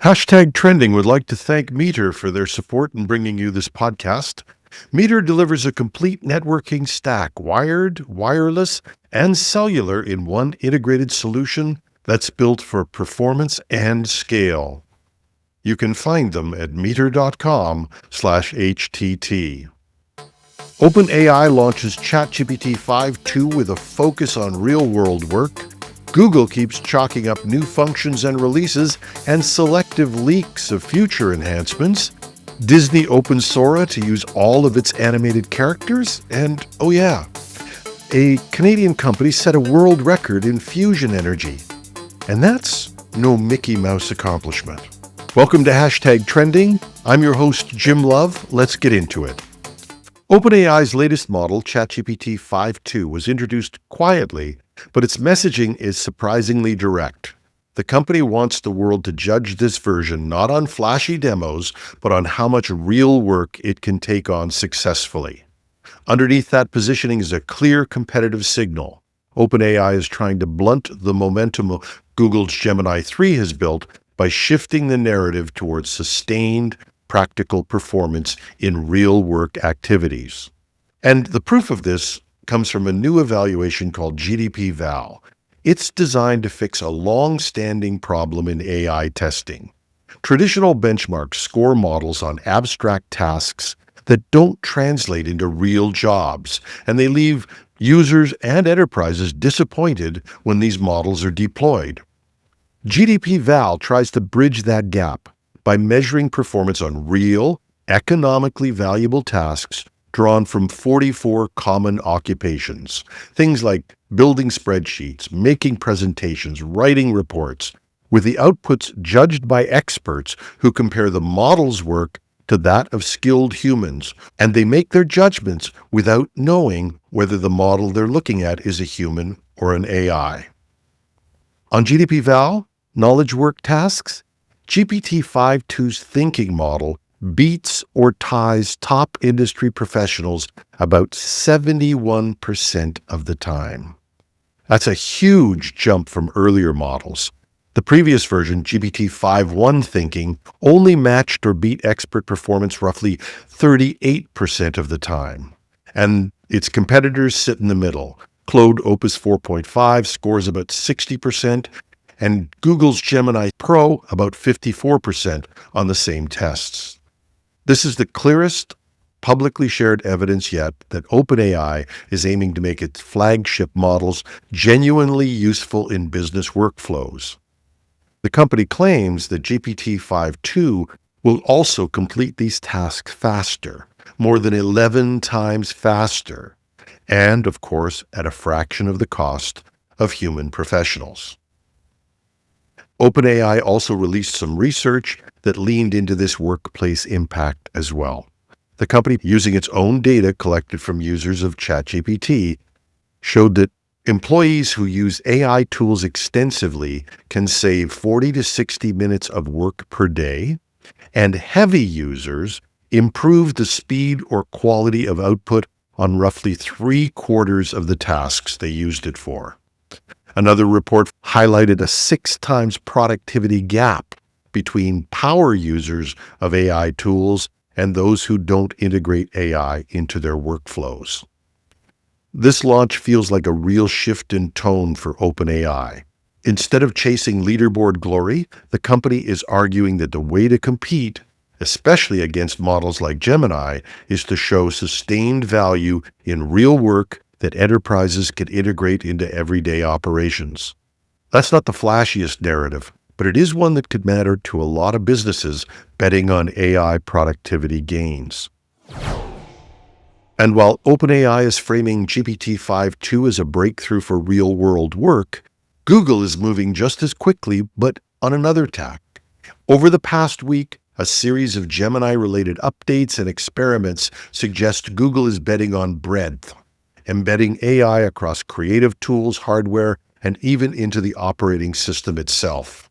Hashtag Trending would like to thank Meter for their support in bringing you this podcast. Meter delivers a complete networking stack, wired, wireless, and cellular in one integrated solution that's built for performance and scale. You can find them at meter.com/HTT. OpenAI launches ChatGPT 5.2 with a focus on real-world work. Google keeps chalking up new functions and releases and selective leaks of future enhancements. Disney opens Sora to use all of its animated characters. And, oh yeah, a Canadian company set a world record in fusion energy. And that's no Mickey Mouse accomplishment. Welcome to Hashtag Trending. I'm your host, Jim Love. Let's get into it. OpenAI's latest model, ChatGPT 5.2, was introduced quietly, but its messaging is surprisingly direct. The company wants the world to judge this version not on flashy demos, but on how much real work it can take on successfully. Underneath that positioning is a clear competitive signal. OpenAI is trying to blunt the momentum Google's Gemini 3 has built by shifting the narrative towards sustained, practical performance in real work activities. And the proof of this comes from a new evaluation called GDPVal. It's designed to fix a long-standing problem in AI testing. Traditional benchmarks score models on abstract tasks that don't translate into real jobs, and they leave users and enterprises disappointed when these models are deployed. GDPVal tries to bridge that gap by measuring performance on real, economically valuable tasks drawn from 44 common occupations. Things like building spreadsheets, making presentations, writing reports, with the outputs judged by experts who compare the model's work to that of skilled humans, and they make their judgments without knowing whether the model they're looking at is a human or an AI. On GDPVal, knowledge work tasks, GPT-5.2's thinking model beats or ties top industry professionals about 71% of the time. That's a huge jump from earlier models. The previous version, GPT-5.1 thinking, only matched or beat expert performance roughly 38% of the time. And its competitors sit in the middle. Claude Opus 4.5 scores about 60%, and Google's Gemini Pro about 54% on the same tests. This is the clearest publicly shared evidence yet that OpenAI is aiming to make its flagship models genuinely useful in business workflows. The company claims that GPT-5.2 will also complete these tasks faster, more than 11 times faster, and, of course, at a fraction of the cost of human professionals. OpenAI also released some research that leaned into this workplace impact as well. The company, using its own data collected from users of ChatGPT, showed that employees who use AI tools extensively can save 40 to 60 minutes of work per day, and heavy users improve the speed or quality of output on roughly 3/4 of the tasks they used it for. Another report highlighted a 6 times productivity gap between power users of AI tools and those who don't integrate AI into their workflows. This launch feels like a real shift in tone for OpenAI. Instead of chasing leaderboard glory, the company is arguing that the way to compete, especially against models like Gemini, is to show sustained value in real work that enterprises can integrate into everyday operations. That's not the flashiest narrative, but it is one that could matter to a lot of businesses betting on AI productivity gains. And while OpenAI is framing GPT-5.2 as a breakthrough for real-world work, Google is moving just as quickly, but on another tack. Over the past week, a series of Gemini-related updates and experiments suggest Google is betting on breadth, embedding AI across creative tools, hardware, and even into the operating system itself.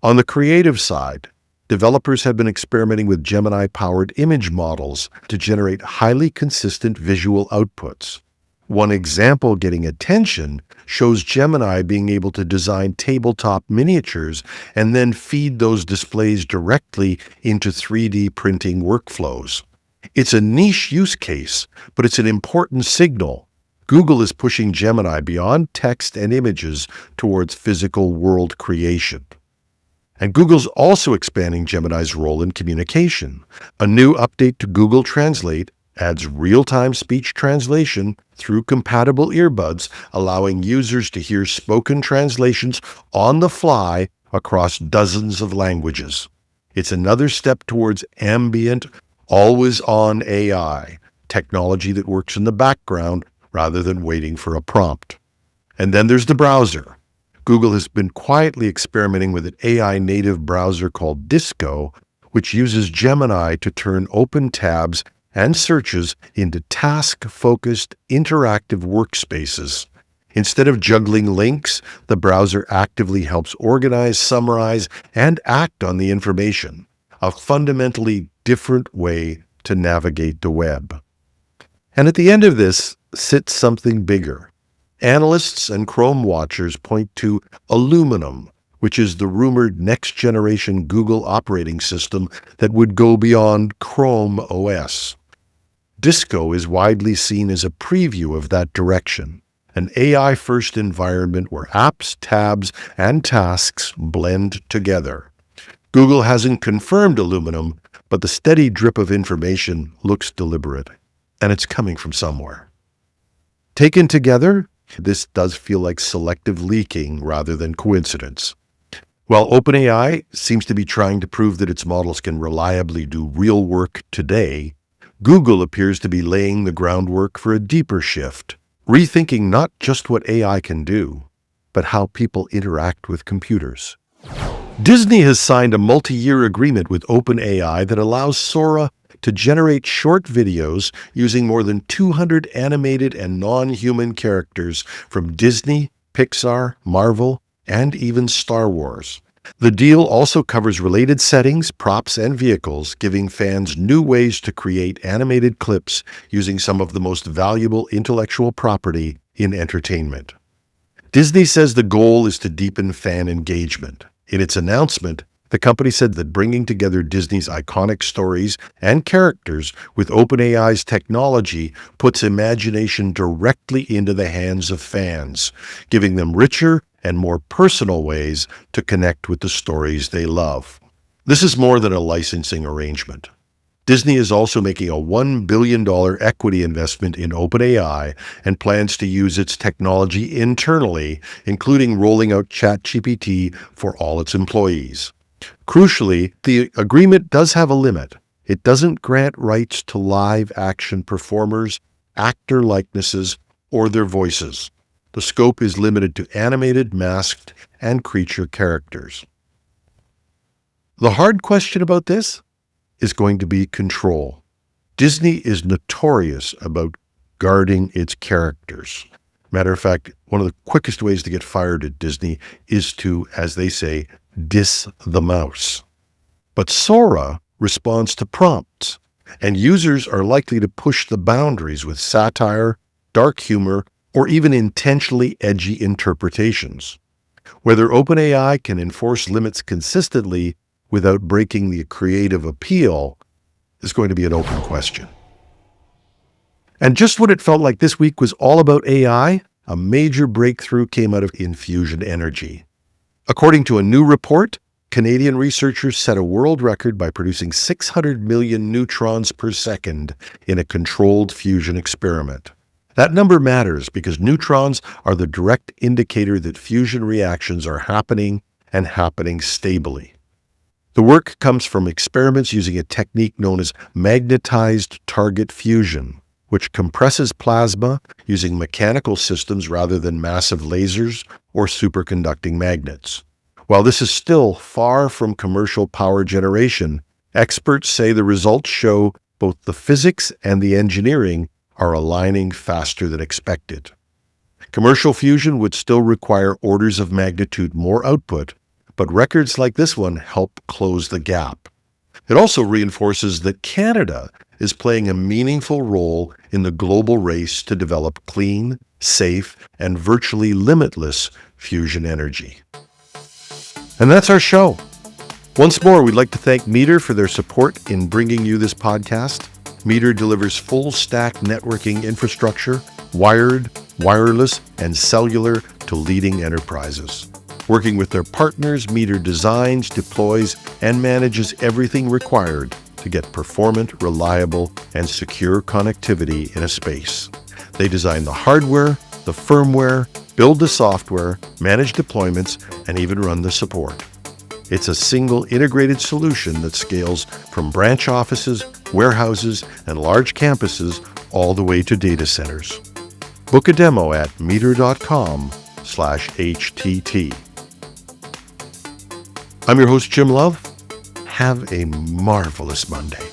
On the creative side, developers have been experimenting with Gemini-powered image models to generate highly consistent visual outputs. One example getting attention shows Gemini being able to design tabletop miniatures and then feed those displays directly into 3D printing workflows. It's a niche use case, but it's an important signal. Google is pushing Gemini beyond text and images towards physical world creation. And Google's also expanding Gemini's role in communication. A new update to Google Translate adds real-time speech translation through compatible earbuds, allowing users to hear spoken translations on the fly across dozens of languages. It's another step towards ambient, always-on AI, technology that works in the background rather than waiting for a prompt. And then there's the browser. Google has been quietly experimenting with an AI-native browser called Disco, which uses Gemini to turn open tabs and searches into task-focused, interactive workspaces. Instead of juggling links, the browser actively helps organize, summarize, and act on the information, a fundamentally different way to navigate the web. And at the end of this sits something bigger. Analysts and Chrome watchers point to Aluminum, which is the rumored next-generation Google operating system that would go beyond Chrome OS. Disco is widely seen as a preview of that direction, an AI-first environment where apps, tabs, and tasks blend together. Google hasn't confirmed Aluminum, but the steady drip of information looks deliberate, and it's coming from somewhere. Taken together, this does feel like selective leaking rather than coincidence. While OpenAI seems to be trying to prove that its models can reliably do real work today, Google appears to be laying the groundwork for a deeper shift, rethinking not just what AI can do, but how people interact with computers. Disney has signed a multi-year agreement with OpenAI that allows Sora to generate short videos using more than 200 animated and non-human characters from Disney, Pixar, Marvel, and even Star Wars. The deal also covers related settings, props, and vehicles, giving fans new ways to create animated clips using some of the most valuable intellectual property in entertainment. Disney says the goal is to deepen fan engagement. In its announcement, the company said that bringing together Disney's iconic stories and characters with OpenAI's technology puts imagination directly into the hands of fans, giving them richer and more personal ways to connect with the stories they love. This is more than a licensing arrangement. Disney is also making a $1 billion equity investment in OpenAI and plans to use its technology internally, including rolling out ChatGPT for all its employees. Crucially, the agreement does have a limit. It doesn't grant rights to live action performers, actor likenesses, or their voices. The scope is limited to animated, masked, and creature characters. The hard question about this is going to be control. Disney is notorious about guarding its characters. Matter of fact, one of the quickest ways to get fired at Disney is to, as they say, diss the mouse. But Sora responds to prompts, and users are likely to push the boundaries with satire, dark humor, or even intentionally edgy interpretations. Whether OpenAI can enforce limits consistently without breaking the creative appeal is going to be an open question. And just when it felt like this week was all about AI, a major breakthrough came out of infusion energy. According to a new report, Canadian researchers set a world record by producing 600 million neutrons per second in a controlled fusion experiment. That number matters because neutrons are the direct indicator that fusion reactions are happening and happening stably. The work comes from experiments using a technique known as magnetized target fusion, which compresses plasma using mechanical systems rather than massive lasers or superconducting magnets. While this is still far from commercial power generation, experts say the results show both the physics and the engineering are aligning faster than expected. Commercial fusion would still require orders of magnitude more output, but records like this one help close the gap. It also reinforces that Canada is playing a meaningful role in the global race to develop clean, safe, and virtually limitless fusion energy. And that's our show. Once more, we'd like to thank Meter for their support in bringing you this podcast. Meter delivers full-stack networking infrastructure, wired, wireless, and cellular to leading enterprises. Working with their partners, Meter designs, deploys, and manages everything required to get performant, reliable, and secure connectivity in a space. They design the hardware, the firmware, build the software, manage deployments, and even run the support. It's a single integrated solution that scales from branch offices, warehouses, and large campuses all the way to data centers. Book a demo at meter.com/HTT. I'm your host, Jim Love. Have a marvelous Monday.